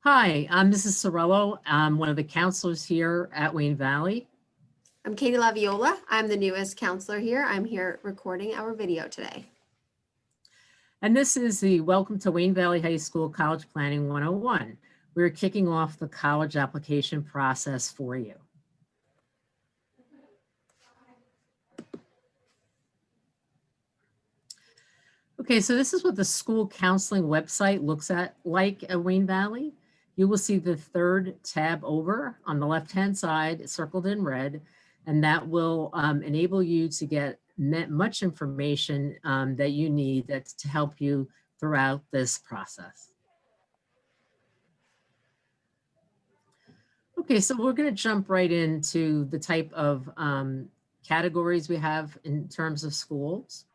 Hi, I'm Mrs. Sorello. I'm one of the counselors here at Wayne Valley. I'm Katie Laviola. I'm the newest counselor here. I'm here recording our video today. And this is the Welcome to Wayne Valley High School College Planning 101. We're kicking off the college application process for you. Okay, so this is what the school counseling website looks like at Wayne Valley. You will see the third tab over on the left-hand side, circled in red, and that will enable you to get much information that you need that's to help you throughout this process. Okay, so we're going to jump right into the type of categories we have in terms of schools.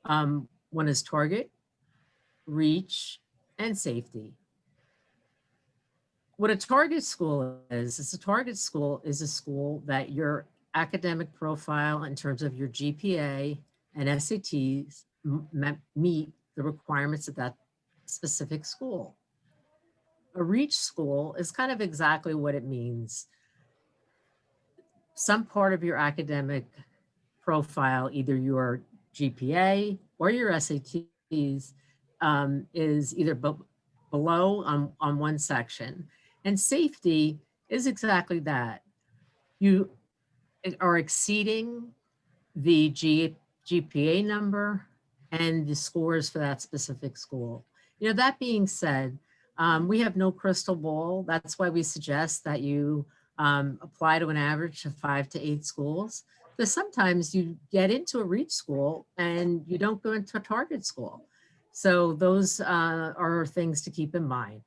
One is target, reach, and safety. What a target school is a target school is a school that your academic profile in terms of your GPA and SATs meet the requirements of that specific school. A reach school is kind of exactly what it means. Some part of your academic profile, either your GPA or your SATs, is either below on one section. And safety is exactly that. You are exceeding the GPA number and the scores for that specific school. You know, that being said, we have no crystal ball. That's why we suggest that you apply to an average of 5 to 8 schools. Because sometimes you get into a reach school and you don't go into a target school. So those are things to keep in mind.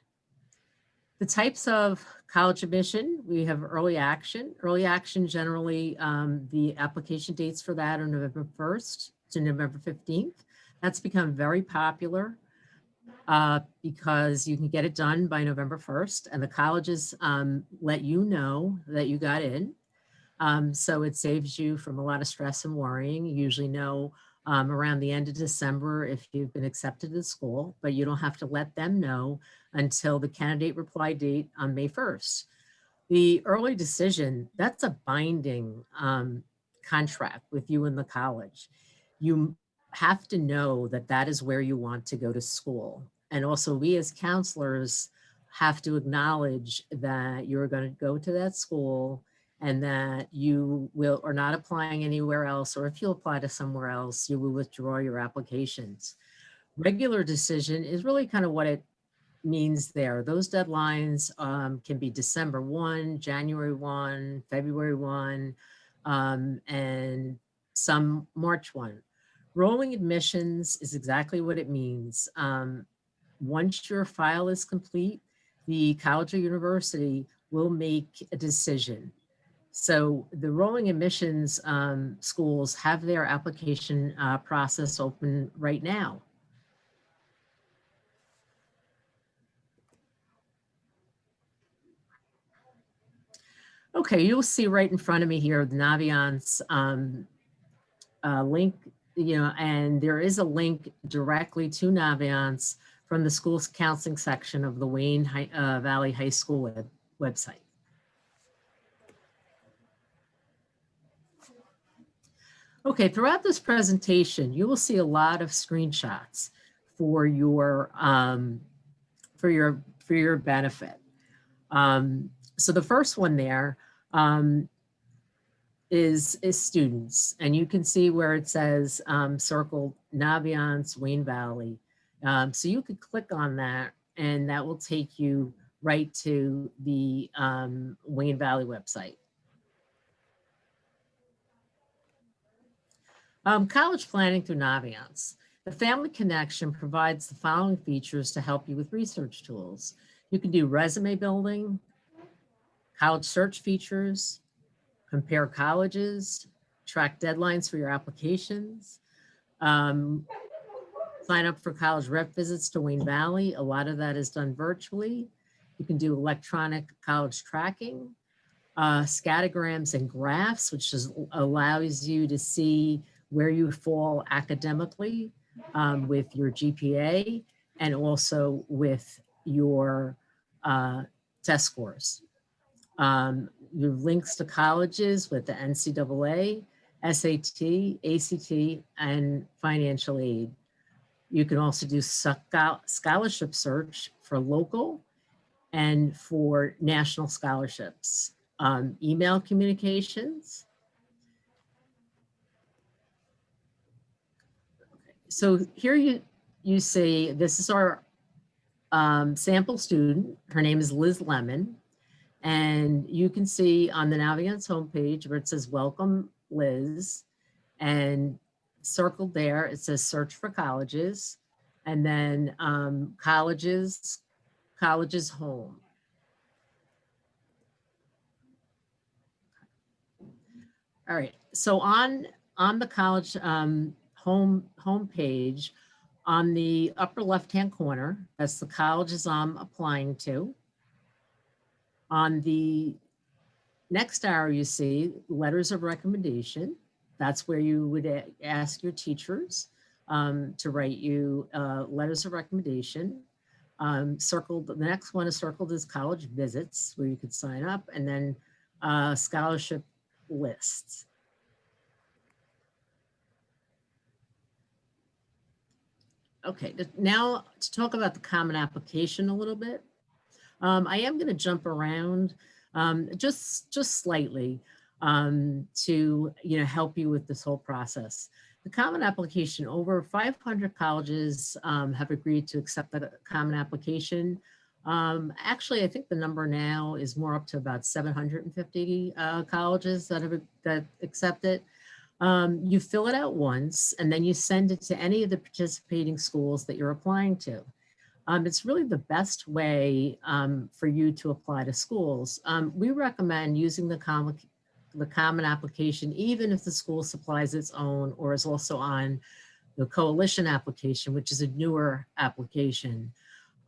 The types of college admission, we have early action. Early action generally, the application dates for that are November 1st to November 15th. That's become very popular because you can get it done by November 1st and the colleges let you know that you got in. So it saves you from a lot of stress and worrying. You usually know around the end of December if you've been accepted to school, but you don't have to let them know until the candidate reply date on May 1st. The early decision, that's a binding contract with you and the college. You have to know that that is where you want to go to school. And also we as counselors have to acknowledge that you're going to go to that school and that you are not applying anywhere else, or if you apply to somewhere else, you will withdraw your applications. Regular decision is really kind of what it means there. Those deadlines can be December 1, January 1, February 1, and some March 1. Rolling admissions is exactly what it means. Once your file is complete, the college or university will make a decision. So the rolling admissions schools have their application process open right now. Okay, you'll see right in front of me here the Naviance link, and there is a link directly to Naviance from the school's counseling section of the Wayne Valley High School website. Okay, throughout this presentation, you will see a lot of screenshots for your benefit. So the first one there is students, and you can see where it says circled Naviance Wayne Valley. So you could click on that, and that will take you right to the Wayne Valley website. College planning through Naviance. The Family Connection provides the following features to help you with research tools. You can do resume building, college search features, compare colleges, track deadlines for your applications, sign up for college rep visits to Wayne Valley. A lot of that is done virtually. You can do electronic college tracking, scattergrams and graphs, which allows you to see where you fall academically with your GPA and also with your test scores. You have links to colleges with the NCAA, SAT, ACT, and financial aid. You can also do scholarship search for local and for national scholarships. Email communications. So here you see, this is our sample student. Her name is Liz Lemon. And you can see on the Naviance homepage where it says, welcome Liz, and circled there, it says search for colleges, and then colleges home. All right, so on the college homepage, on the upper left-hand corner, that's the colleges I'm applying to. On the next arrow, you see letters of recommendation. That's where you would ask your teachers to write you letters of recommendation. The next one is circled as college visits, where you could sign up, and then scholarship lists. Okay, now to talk about the Common Application a little bit. I am going to jump around just slightly to help you with this whole process. The Common Application, over 500 colleges have agreed to accept the Common Application. Actually, I think the number now is more up to about 750 colleges that accept it. You fill it out once, and then you send it to any of the participating schools that you're applying to. It's really the best way for you to apply to schools. We recommend using the Common Application, even if the school supplies its own or is also on the Coalition application, which is a newer application.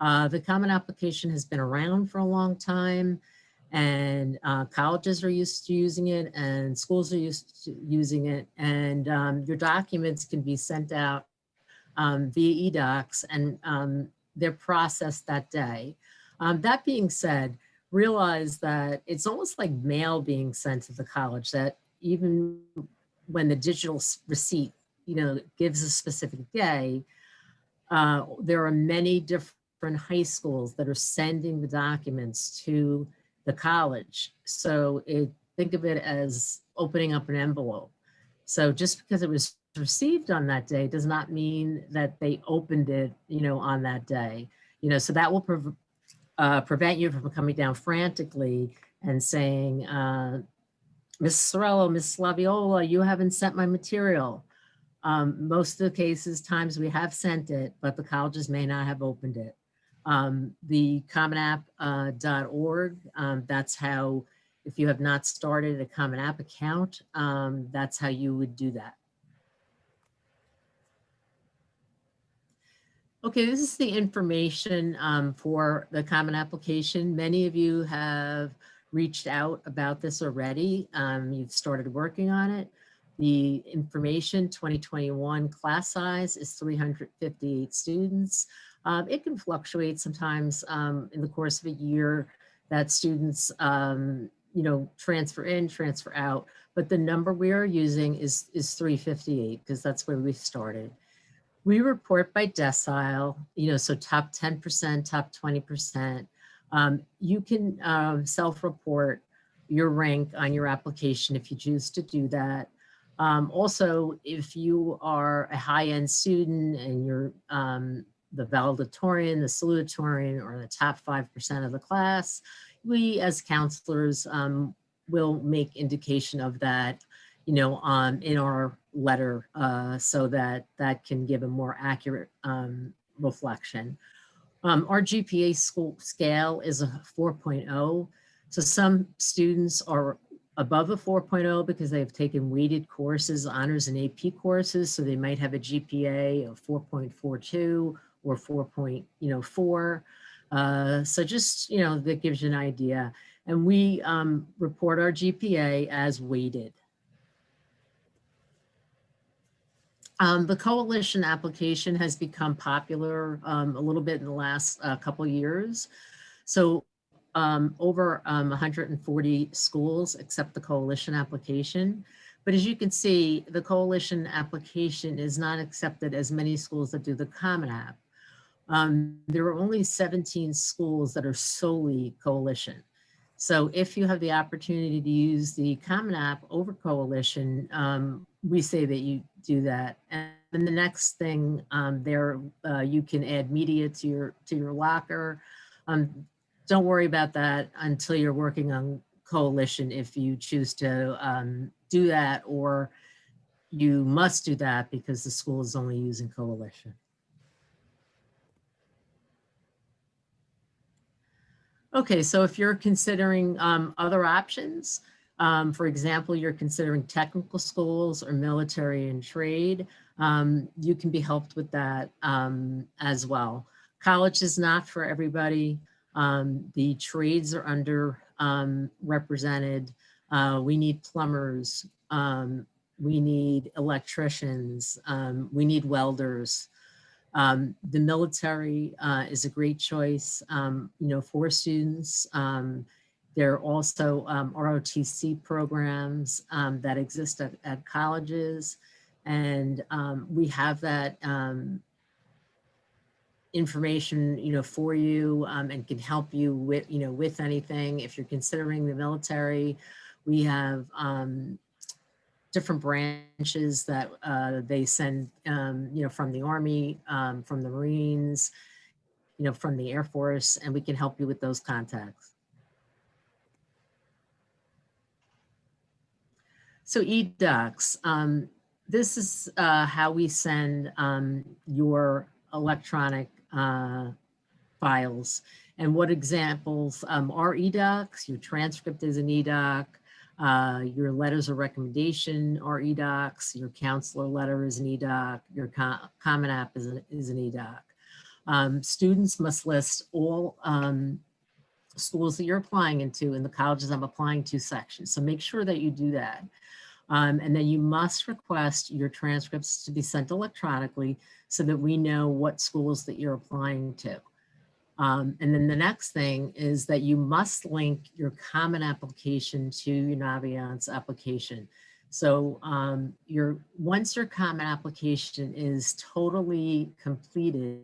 The Common Application has been around for a long time, and colleges are used to using it, and schools are used to using it, and your documents can be sent out via eDocs, and they're processed that day. That being said, realize that it's almost like mail being sent to the college, that even when the digital receipt, gives a specific day, there are many different high schools that are sending the documents to the college. So think of it as opening up an envelope. So just because it was received on that day does not mean that they opened it, on that day. So that will prevent you from coming down frantically and saying, Ms. Sorello, Ms. Slaviola, you haven't sent my material. Most of the times we have sent it, but the colleges may not have opened it. The commonapp.org, that's how, if you have not started a Common App account, that's how you would do that. Okay, this is the information for the Common Application. Many of you have reached out about this already. You've started working on it. The information, 2021 class size is 358 students. It can fluctuate sometimes in the course of a year that students, transfer in, transfer out, but the number we are using is 358 because that's where we started. We report by decile, so top 10%, top 20%. You can self-report your rank on your application if you choose to do that. Also, if you are a high-end student and you're the valedictorian, the salutatorian, or the top 5% of the class, we as counselors will make indication of that, in our letter so that can give a more accurate reflection. Our GPA scale is a 4.0. So some students are above a 4.0 because they've taken weighted courses, honors and AP courses. So they might have a GPA of 4.42 or 4.4. So just, that gives you an idea. And we report our GPA as weighted. The Coalition application has become popular a little bit in the last couple years. So over 140 schools accept the coalition application. But as you can see, the coalition application is not accepted as many schools that do the Common App. There are only 17 schools that are solely coalition. So if you have the opportunity to use the Common App over coalition, we say that you do that. And then the next thing you can add media to your locker. Don't worry about that until you're working on coalition if you choose to do that, or you must do that because the school is only using coalition. Okay, so if you're considering other options, for example, you're considering technical schools or military and trade, you can be helped with that as well. College is not for everybody. The trades are underrepresented. We need plumbers. We need electricians. We need welders. The military is a great choice, for students. There are also ROTC programs that exist at colleges, and we have that information, for you, and can help you with anything. If you're considering the military, we have different branches that they send, from the Army, from the Marines, from the Air Force, and we can help you with those contacts. So eDocs, this is how we send your electronic files. And what examples are eDocs? Your transcript is an eDoc. Your letters of recommendation are eDocs. Your counselor letter is an eDoc. Your Common App is an eDoc. Students must list all schools that you're applying into in the colleges I'm applying to section. So make sure that you do that. And then you must request your transcripts to be sent electronically so that we know what schools that you're applying to. And then the next thing is that you must link your Common application to your Naviance application. So once your Common application is totally completed,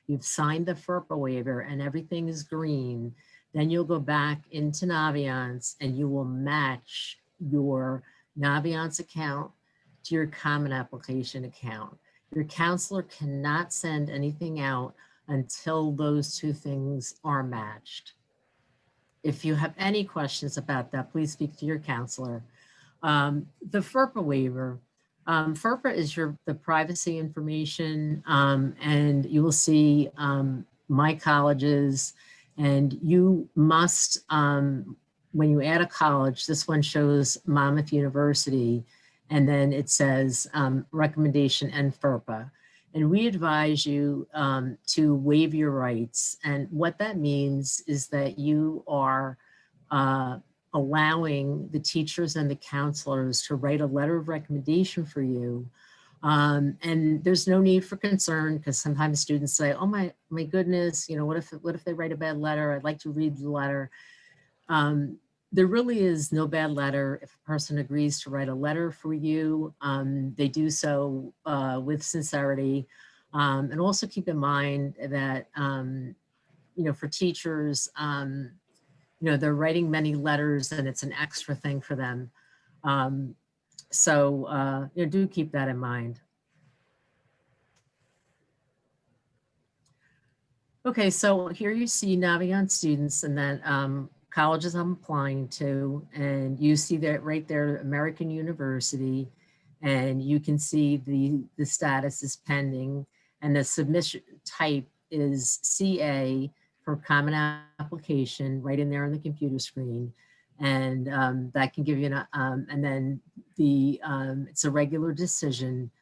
you've signed the FERPA waiver and everything is green, then you'll go back into Naviance and you will match your Naviance account to your Common application account. Your counselor cannot send anything out until those two things are matched. If you have any questions about that, please speak to your counselor. The FERPA waiver. FERPA is the privacy information, and you will see my colleges, and you must, when you add a college, this one shows Monmouth University, and then it says recommendation and FERPA. And we advise you to waive your rights. And what that means is that you are allowing the teachers and the counselors to write a letter of recommendation for you. And there's no need for concern, because sometimes students say, oh my goodness, what if they write a bad letter? I'd like to read the letter. There really is no bad letter. If a person agrees to write a letter for you, they do so with sincerity. And also keep in mind that, for teachers, they're writing many letters and it's an extra thing for them. So do keep that in mind. Okay, so here you see Naviance students and then colleges I'm applying to, and you see that right there, American University, and you can see the status is pending, and the submission type is CA for Common application right in there on the computer screen, and that can give you and then it's a regular decision,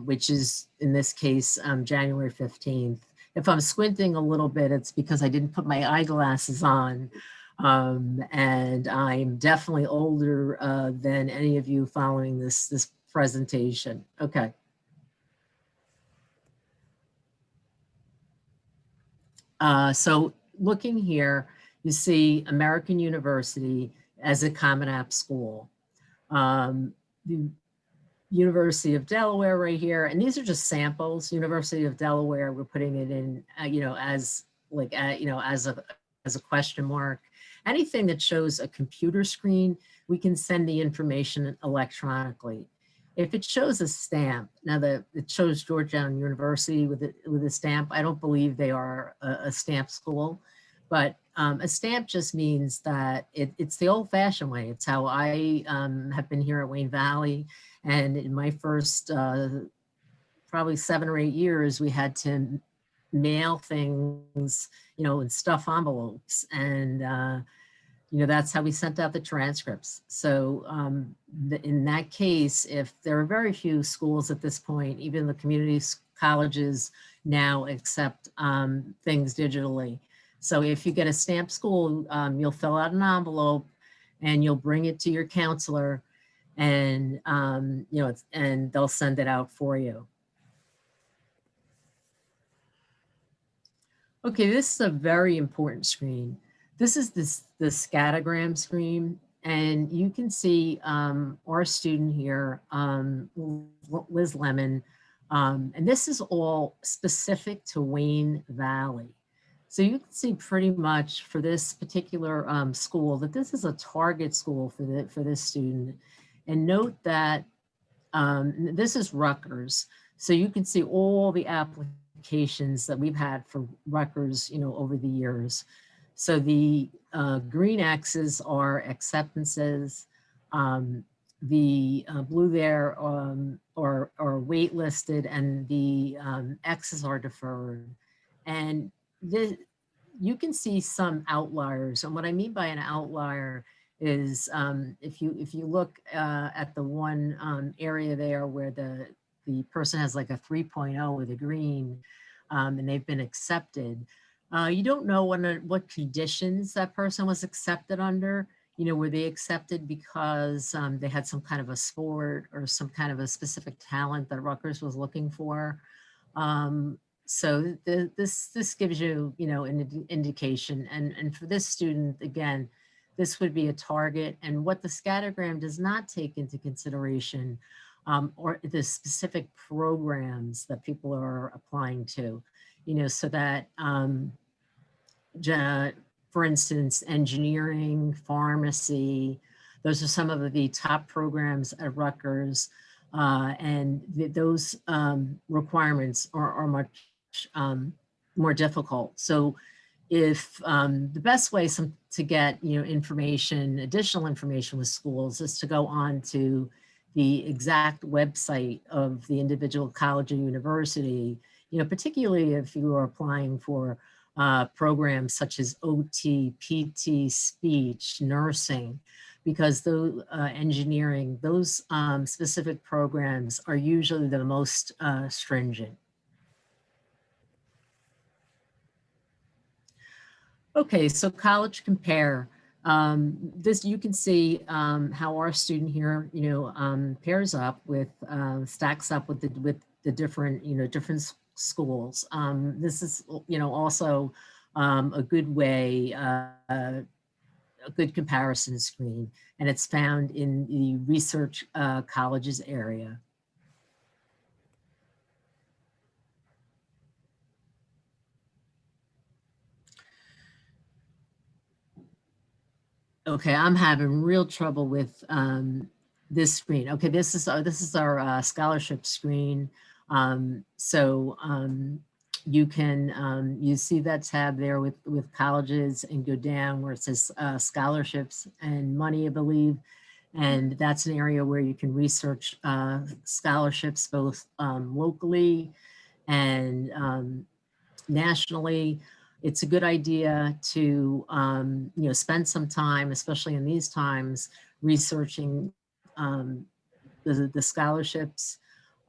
which is in this case January 15th. If I'm squinting a little bit, it's because I didn't put my eyeglasses on. And I'm definitely older than any of you following this presentation. Okay. So looking here, you see American University as a Common App school. The University of Delaware right here, and these are just samples. University of Delaware, we're putting it in, as like, as a question mark. Anything that shows a computer screen, we can send the information electronically. If it shows a stamp, now that it shows Georgetown University with a stamp, I don't believe they are a stamp school, but a stamp just means that it's the old-fashioned way. It's how I have been here at Wayne Valley. And in my first probably 7 or 8 years, we had to mail things, in stuff envelopes. And, that's how we sent out the transcripts. So in that case, if there are very few schools at this point, even the community colleges now accept things digitally. So if you get a stamp school, you'll fill out an envelope and you'll bring it to your counselor, and and they'll send it out for you. Okay, this is a very important screen. This is the scattergram screen, and you can see our student here, Liz Lemon, and this is all specific to Wayne Valley. So you can see pretty much for this particular school that this is a target school for this student. And note that this is Rutgers. So you can see all the applications that we've had for Rutgers, over the years. So the green X's are acceptances. The blue there are waitlisted, and the X's are deferred. And you can see some outliers. And what I mean by an outlier is if you look at the one area there where the person has like a 3.0 with a green, and they've been accepted, you don't know what conditions that person was accepted under. Were they accepted because they had some kind of a sport or some kind of a specific talent that Rutgers was looking for? So this gives you, an indication. And for this student, again, this would be a target. And what the scattergram does not take into consideration or the specific programs that people are applying to, so that, for instance, engineering, pharmacy, those are some of the top programs at Rutgers. And those requirements are much more difficult. So if the best way to get information, additional information with schools, is to go on to the exact website of the individual college or university, particularly if you are applying for programs such as OT, PT, speech, nursing, because those engineering, those specific programs are usually the most stringent. Okay, so College Compare. This, you can see how our student here, pairs up with, stacks up with the different, different schools. This is, also a good way, a good comparison screen, and it's found in the research colleges area. Okay, I'm having real trouble with this screen. Okay, this is our scholarship screen. You can you see that tab there with colleges, and go down where it says scholarships and money, I believe. And that's an area where you can research scholarships both locally and nationally. It's a good idea to spend some time, especially in these times, researching the scholarships.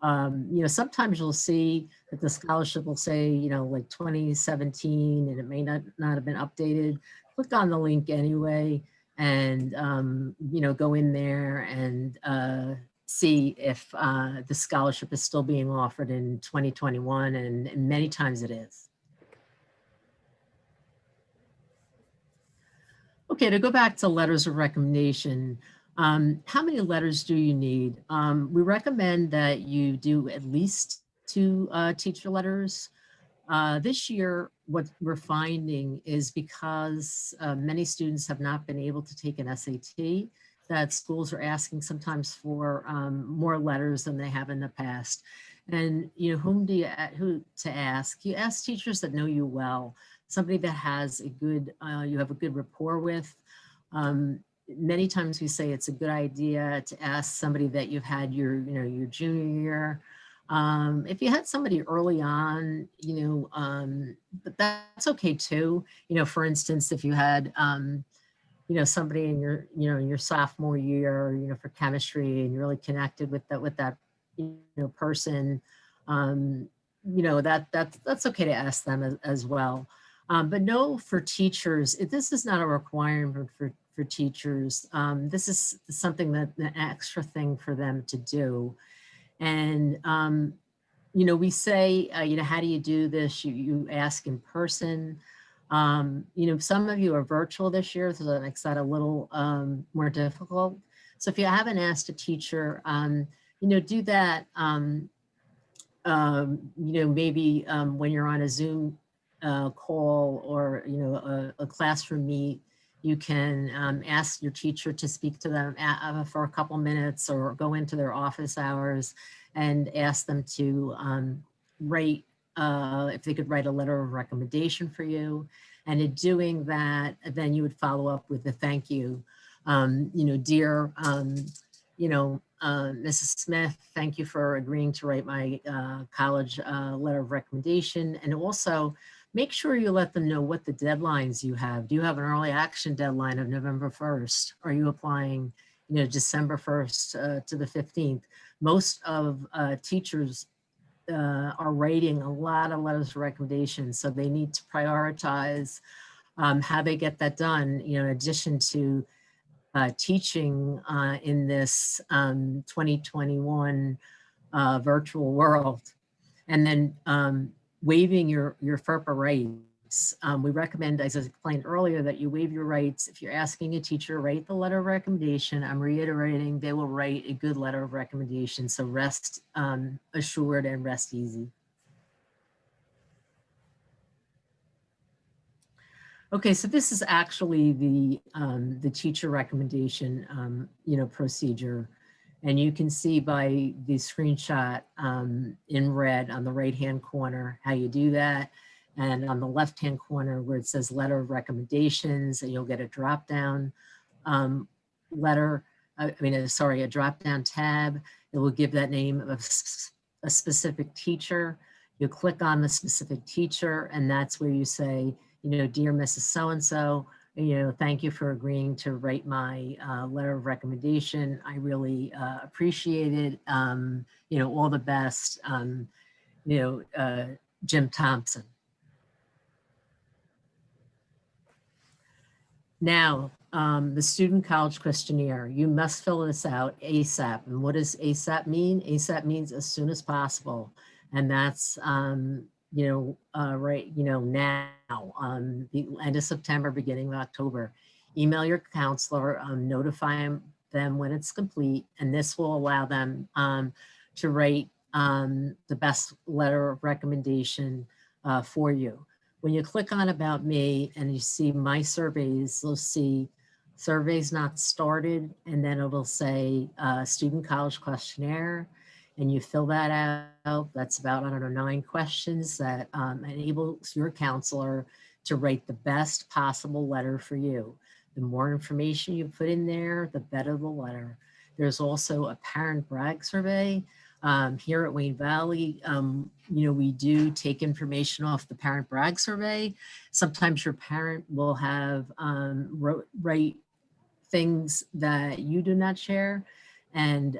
Sometimes you'll see that the scholarship will say, like 2017, and it may not have been updated. Click on the link anyway, and go in there and see if the scholarship is still being offered in 2021, and many times it is. Okay, to go back to letters of recommendation, how many letters do you need? We recommend that you do at least 2 teacher letters. This year, what we're finding is because many students have not been able to take an SAT, that schools are asking sometimes for more letters than they have in the past. And who to ask? You ask teachers that know you well, somebody that has a good, you have a good rapport with. Many times we say it's a good idea to ask somebody that you've had your junior year. If you had somebody early on, but that's okay too. For instance, if you had, somebody in in your sophomore year, for chemistry, and you're really connected with that person, that's okay to ask them as well. But no, for teachers, this is not a requirement for teachers. This is something that an extra thing for them to do. And we say, how do you do this? You ask in person. Some of you are virtual this year, so that makes that a little more difficult. So if you haven't asked a teacher, do that. Maybe when you're on a Zoom call, or a classroom meet, you can ask your teacher to speak to them for a couple minutes, or go into their office hours and ask them to write, if they could write a letter of recommendation for you. And in doing that, then you would follow up with a thank you. Dear, Mrs. Smith, thank you for agreeing to write my college letter of recommendation. And also make sure you let them know what the deadlines you have. Do you have an early action deadline of November 1st? Are you applying, December 1st to the 15th? Most of teachers are writing a lot of letters of recommendation, so they need to prioritize how they get that done, in addition to teaching in this 2021 virtual world. And then waiving your FERPA rights. We recommend, as I explained earlier, that you waive your rights. If you're asking a teacher to write the letter of recommendation, I'm reiterating, they will write a good letter of recommendation. So rest assured and rest easy. Okay, so this is actually the teacher recommendation, procedure. And you can see by the screenshot in red on the right-hand corner how you do that. And on the left-hand corner where it says letter of recommendations, and you'll get a drop-down a drop-down tab. It will give that name of a specific teacher. You click on the specific teacher, and that's where you say, dear Mrs. So-and-so, thank you for agreeing to write my letter of recommendation. I really appreciate it. All the best, Jim Thompson. Now, the student college questionnaire, you must fill this out ASAP. And what does ASAP mean? ASAP means as soon as possible. And that's, now, the end of September, beginning of October. Email your counselor, notify them when it's complete, and this will allow them to write the best letter of recommendation for you. When you click on About Me and you see My Surveys, you'll see Surveys Not Started, and then it'll say Student College Questionnaire, and you fill that out. That's about, 9 questions that enables your counselor to write the best possible letter for you. The more information you put in there, the better the letter. There's also a parent brag survey. Here at Wayne Valley, we do take information off the parent brag survey. Sometimes your parent will have write things that you do not share, and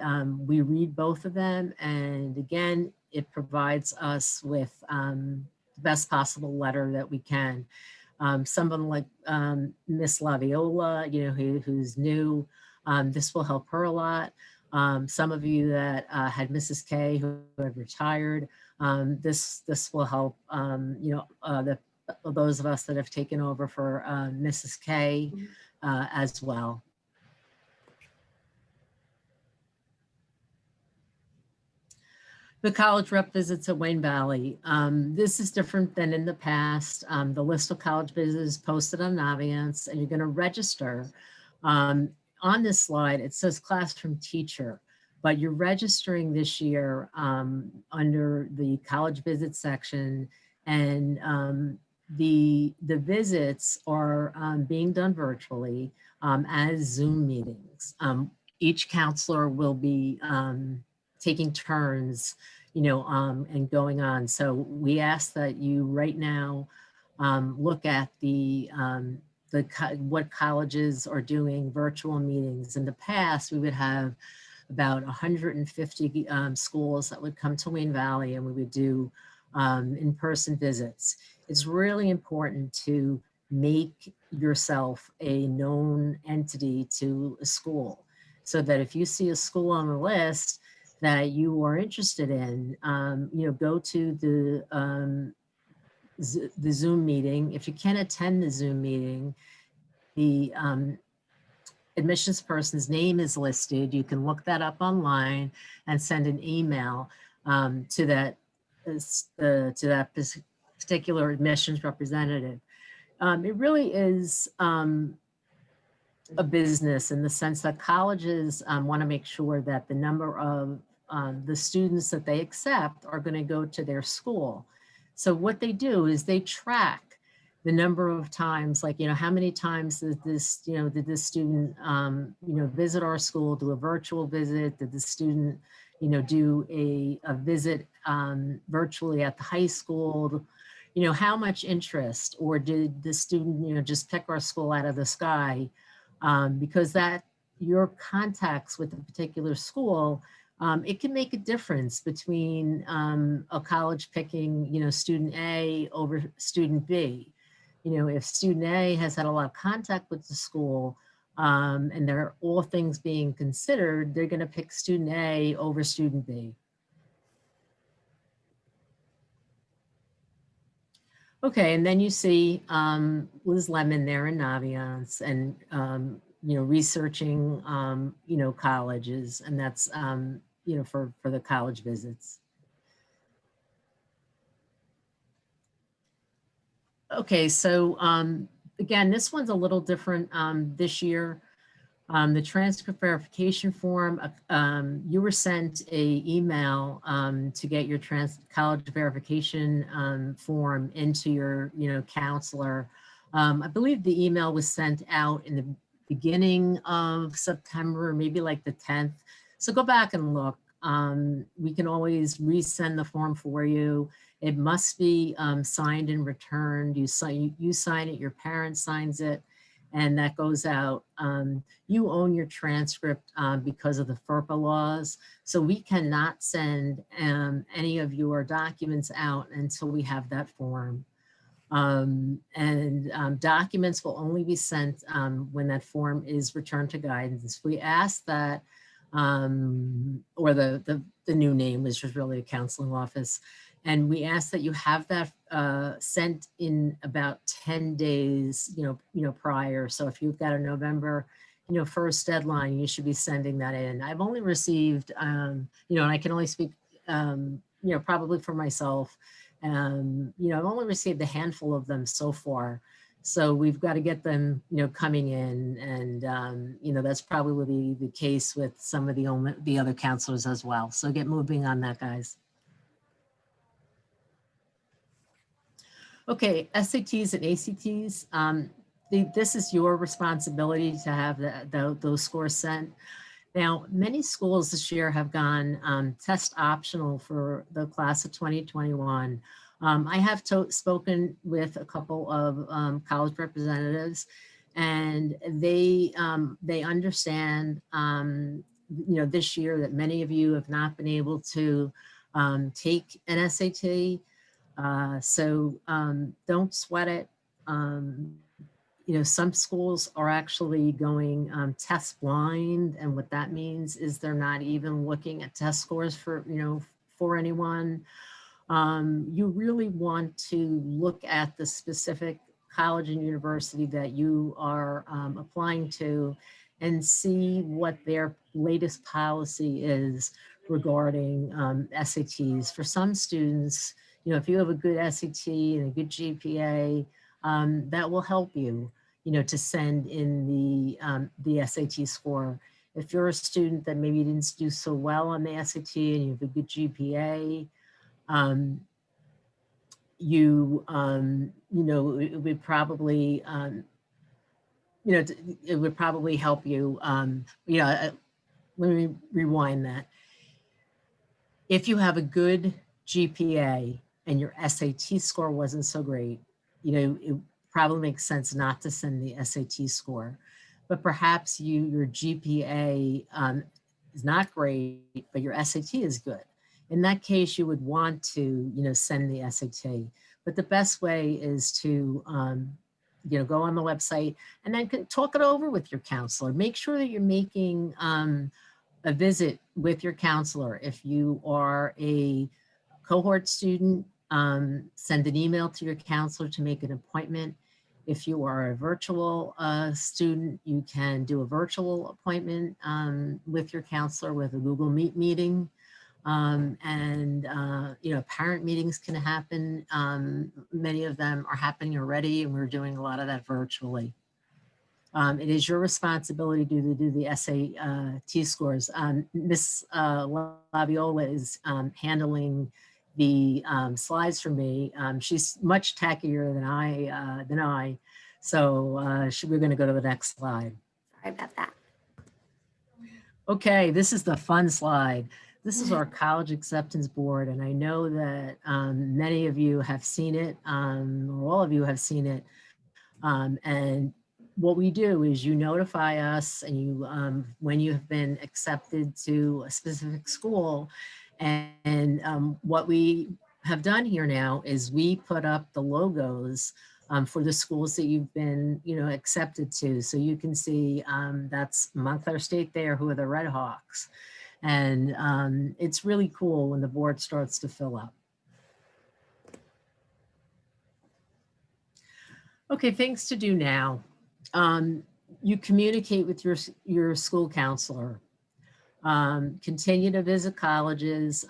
we read both of them. And again, it provides us with the best possible letter that we can. Someone like Miss Laviola, who's new, this will help her a lot. Some of you that had Mrs. K who had retired, this will help, the those of us that have taken over for Mrs. K as well. The college rep visits at Wayne Valley. This is different than in the past. The list of college visits is posted on Naviance, and you're going to register. On this slide, it says classroom teacher, but you're registering this year under the college visit section, and the visits are being done virtually as Zoom meetings. Each counselor will be taking turns, and going on. So we ask that you right now look at what colleges are doing virtual meetings. In the past, we would have about 150 schools that would come to Wayne Valley, and we would do in-person visits. It's really important to make yourself a known entity to a school, so that if you see a school on the list that you are interested in, go to the Zoom meeting. If you can't attend the Zoom meeting, the admissions person's name is listed. You can look that up online and send an email to that particular admissions representative. It really is a business in the sense that colleges want to make sure that the number of the students that they accept are going to go to their school. So what they do is they track the number of times, like, how many times did this student, visit our school, do a virtual visit? Did the student, do a visit virtually at the high school? How much interest, or did the student, just pick our school out of the sky? Because that your contacts with a particular school, it can make a difference between a college picking, student A over student B. If student A has had a lot of contact with the school, and they're all things being considered, they're going to pick student A over student B. Okay, and then you see Liz Lemon there in Naviance, and researching colleges, and that's for the college visits. Okay, so again, this one's a little different this year. The transcript verification form, you were sent a email to get your college verification form into your counselor. I believe the email was sent out in the beginning of September, maybe like the 10th. So go back and look. We can always resend the form for you. It must be signed and returned. You sign it, your parent signs it, and that goes out. You own your transcript because of the FERPA laws. So we cannot send any of your documents out until we have that form. Documents will only be sent when that form is returned to guidance. We ask that, or the new name, which is really a counseling office. And we ask that you have that sent in about 10 days, prior. So if you've got a November, 1st deadline, you should be sending that in. I've only received, and I can only speak, probably for myself. I've only received a handful of them so far. So we've got to get them, coming in, and that's probably the case with some of the other counselors as well. So get moving on that, guys. Okay, SATs and ACTs. This is your responsibility to have those scores sent. Now, many schools this year have gone test optional for the class of 2021. I have spoken with a couple of college representatives, and they understand, this year that many of you have not been able to take an SAT. So don't sweat it. Some schools are actually going test blind, and what that means is they're not even looking at test scores for anyone. You really want to look at the specific college and university that you are applying to and see what their latest policy is regarding SATs. For some students, if you have a good SAT and a good GPA, that will help you, to send in the SAT score. If you're a student that maybe didn't do so well on the SAT and you have a good GPA, it would probably, it would probably help you. Let me rewind that. If you have a good GPA and your SAT score wasn't so great, it probably makes sense not to send the SAT score. But perhaps your GPA is not great, but your SAT is good. In that case, you would want to, send the SAT. But the best way is to, go on the website and then talk it over with your counselor. Make sure that you're making a visit with your counselor. If you are a cohort student, send an email to your counselor to make an appointment. If you are a virtual student, you can do a virtual appointment with your counselor with a Google Meet meeting. Parent meetings can happen. Many of them are happening already, and we're doing a lot of that virtually. It is your responsibility to do the SAT scores. Ms. Laviola is handling the slides for me. She's much tackier than I. So we're going to go to the next slide. Sorry about that. Okay, this is the fun slide. This is our college acceptance board, and I know that many of you have seen it, or all of you have seen it. And what we do is you notify us and you when you have been accepted to a specific school. And what we have done here now is we put up the logos for the schools that you've been, accepted to. So you can see that's Montclair State there, who are the Red Hawks. And it's really cool when the board starts to fill up. Okay, things to do now. You communicate with your school counselor. Continue to visit colleges.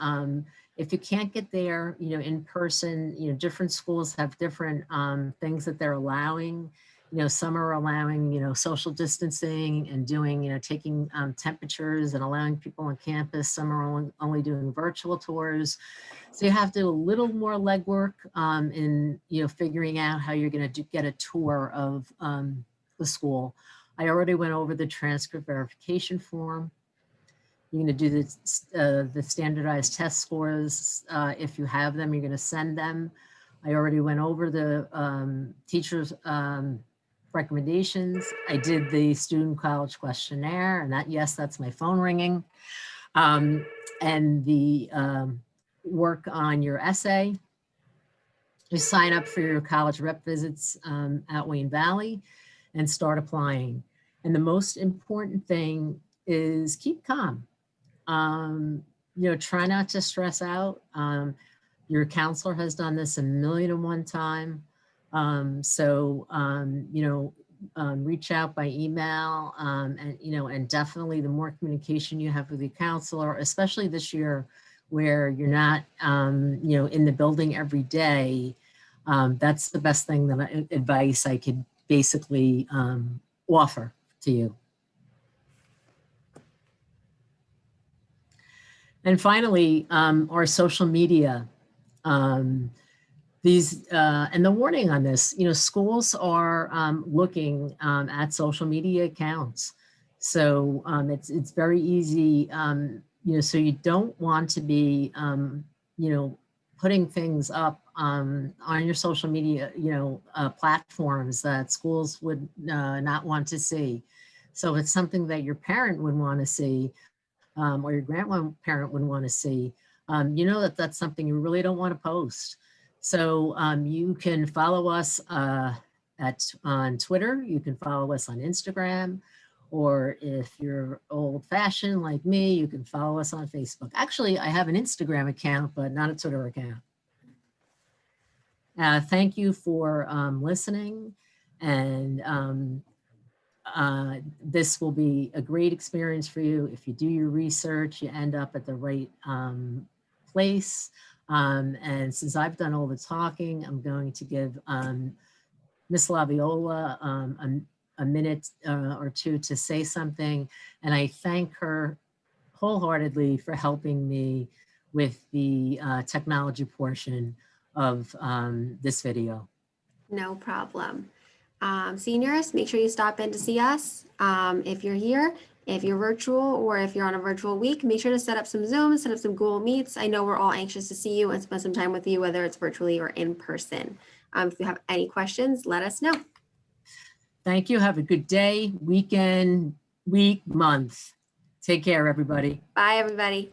If you can't get there, in person, different schools have different things that they're allowing. Some are allowing, social distancing and doing, taking temperatures and allowing people on campus. Some are only doing virtual tours. So you have to do a little more legwork in, figuring out how you're going to get a tour of the school. I already went over the transcript verification form. You're going to do the standardized test scores. If you have them, you're going to send them. I already went over the teachers' recommendations. I did the student college questionnaire, and yes, that's my phone ringing. And the work on your essay. You sign up for your college rep visits at Wayne Valley and start applying. And the most important thing is keep calm. Try not to stress out. Your counselor has done this 1,000,001 times. Reach out by email and definitely the more communication you have with your counselor, especially this year where you're not, in the building every day. That's the best thing advice I could basically offer to you. And finally, our social media. And the warning on this, schools are looking at social media accounts. So it's very easy, so you don't want to be, putting things up on your social media, platforms that schools would not want to see. So it's something that your parent would want to see, or your grandparent would want to see. That's something you really don't want to post. So you can follow us on Twitter. You can follow us on Instagram. Or if you're old fashioned like me, you can follow us on Facebook. Actually, I have an Instagram account, but not a Twitter account. Thank you for listening, and this will be a great experience for you. If you do your research, you end up at the right place. And since I've done all the talking, I'm going to give Ms. Laviola a minute or two to say something. And I thank her wholeheartedly for helping me with the technology portion of this video. No problem. Seniors, make sure you stop in to see us. If you're here, if you're virtual, or if you're on a virtual week, make sure to set up some Zooms, set up some Google Meets. I know we're all anxious to see you and spend some time with you, whether it's virtually or in person. If you have any questions, let us know. Thank you. Have a good day, weekend, week, month. Take care, everybody. Bye, everybody.